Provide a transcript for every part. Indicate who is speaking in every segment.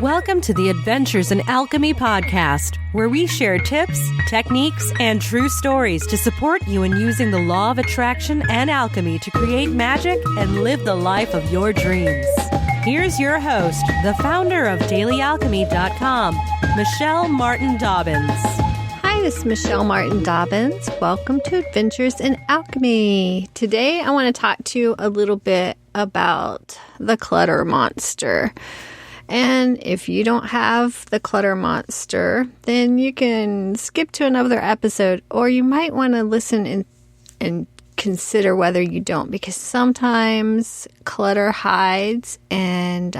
Speaker 1: Welcome to the Adventures in Alchemy podcast, where we share tips, techniques, and true stories to support you in using the law of attraction and alchemy to create magic and live the life of your dreams. Here's your host, the founder of DailyAlchemy.com, Michelle Martin Dobbins.
Speaker 2: Hi, this is Michelle Martin Dobbins. Welcome to Adventures in Alchemy. Today, I want to talk to you a little bit about the clutter monster. And if you don't have the clutter monster, then you can skip to another episode, or you might want to listen and consider whether you don't, because sometimes clutter hides, and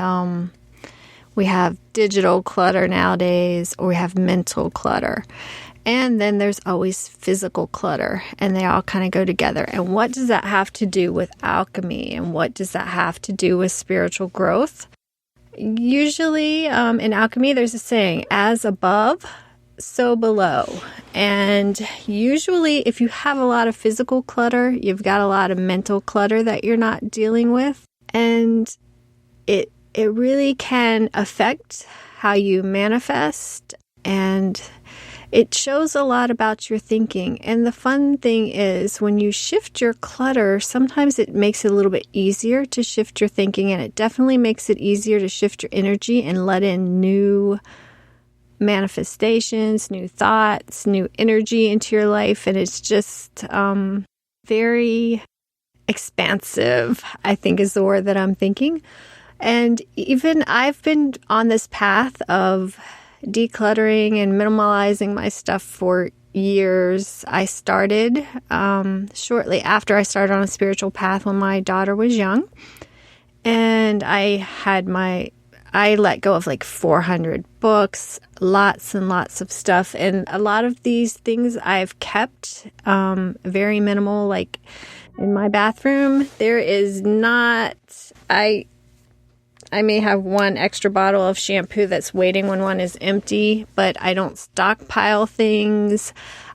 Speaker 2: we have digital clutter nowadays, or we have mental clutter. And then there's always physical clutter, and they all kind of go together. And what does that have to do with alchemy? And what does that have to do with spiritual growth? Usually in alchemy, there's a saying, as above, so below. And usually if you have a lot of physical clutter, you've got a lot of mental clutter that you're not dealing with. And it really can affect how you manifest, and it shows a lot about your thinking. And the fun thing is, when you shift your clutter, sometimes it makes it a little bit easier to shift your thinking, and it definitely makes it easier to shift your energy and let in new manifestations, new thoughts, new energy into your life. And it's just very expansive, I think is the word that I'm thinking. And even I've been on this path of decluttering and minimalizing my stuff for years. I started shortly after I started on a spiritual path when my daughter was young. And I let go of like 400 books, lots and lots of stuff. And a lot of these things I've kept very minimal. Like in my bathroom, there is not... I may have one extra bottle of shampoo that's waiting when one is empty, but I don't stockpile things.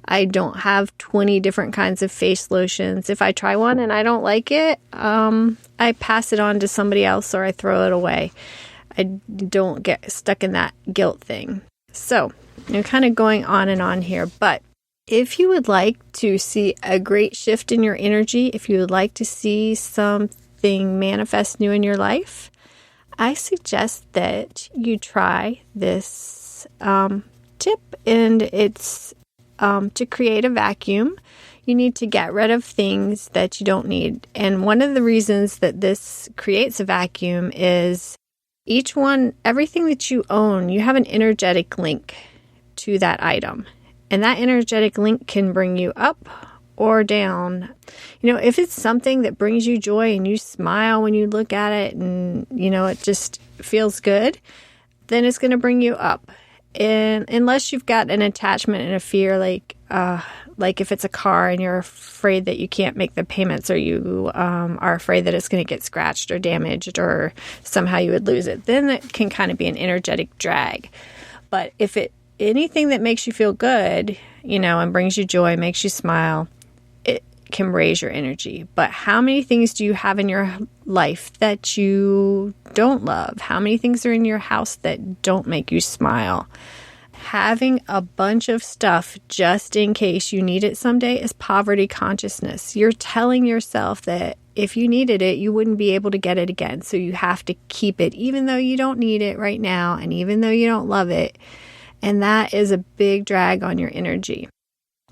Speaker 2: I don't have 20 different kinds of face lotions. If I try one and I don't like it, I pass it on to somebody else, or I throw it away. I don't get stuck in that guilt thing. So I'm kind of going on and on here, but if you would like to see a great shift in your energy, if you would like to see something manifest new in your life, I suggest that you try this tip, and it's to create a vacuum. You need to get rid of things that you don't need. And one of the reasons that this creates a vacuum is everything that you own, you have an energetic link to that item. And that energetic link can bring you up or down. If it's something that brings you joy and you smile when you look at it, and, it just feels good, then it's going to bring you up. And unless you've got an attachment and a fear, like if it's a car and you're afraid that you can't make the payments, or you are afraid that it's going to get scratched or damaged, or somehow you would lose it, then it can kind of be an energetic drag. But if anything that makes you feel good, and brings you joy, makes you smile, can raise your energy. But how many things do you have in your life that you don't love? How many things are in your house that don't make you smile? Having a bunch of stuff just in case you need it someday is poverty consciousness. You're telling yourself that if you needed it, you wouldn't be able to get it again. So you have to keep it, even though you don't need it right now, and even though you don't love it. And that is a big drag on your energy.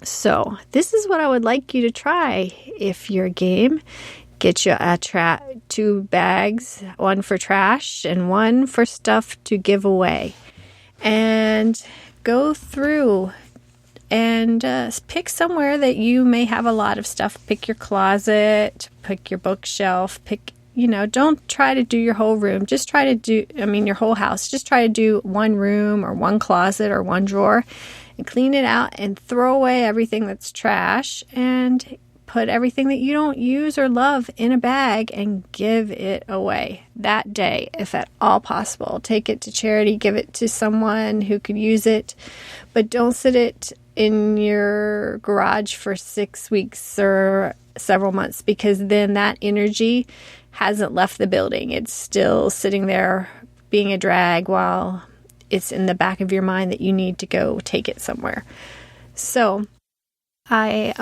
Speaker 2: So this is what I would like you to try. If you're game, get you 2 bags, one for trash and one for stuff to give away. And go through and pick somewhere that you may have a lot of stuff. Pick your closet, pick your bookshelf, don't try to do your whole room. Just try to do, your whole house. Just try to do one room or one closet or one drawer. And clean it out and throw away everything that's trash, and put everything that you don't use or love in a bag and give it away that day, if at all possible. Take it to charity, give it to someone who could use it, but don't sit it in your garage for 6 weeks or several months, because then that energy hasn't left the building. It's still sitting there being a drag while it's in the back of your mind that you need to go take it somewhere. So I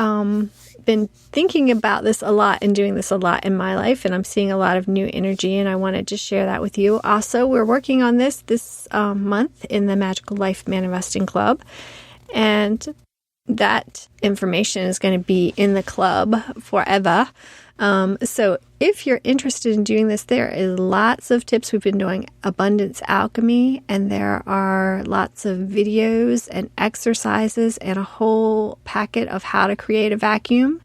Speaker 2: been thinking about this a lot and doing this a lot in my life, and I'm seeing a lot of new energy, and I wanted to share that with you. Also, we're working on this month in the Magical Life Manifesting Club, and that information is going to be in the club forever. So if you're interested in doing this, there is lots of tips. We've been doing abundance alchemy, and there are lots of videos and exercises and a whole packet of how to create a vacuum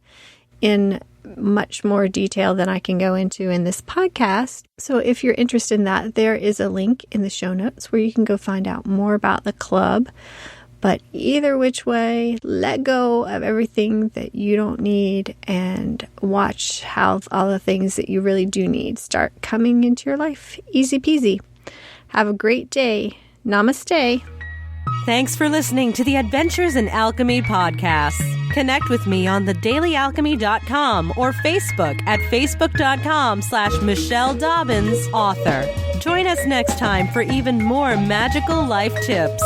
Speaker 2: in much more detail than I can go into in this podcast. So if you're interested in that, there is a link in the show notes where you can go find out more about the club. But either which way, let go of everything that you don't need and watch how all the things that you really do need start coming into your life. Easy peasy. Have a great day. Namaste.
Speaker 1: Thanks for listening to the Adventures in Alchemy podcast. Connect with me on thedailyalchemy.com or Facebook at facebook.com/Michelle Dobbins, author. Join us next time for even more magical life tips.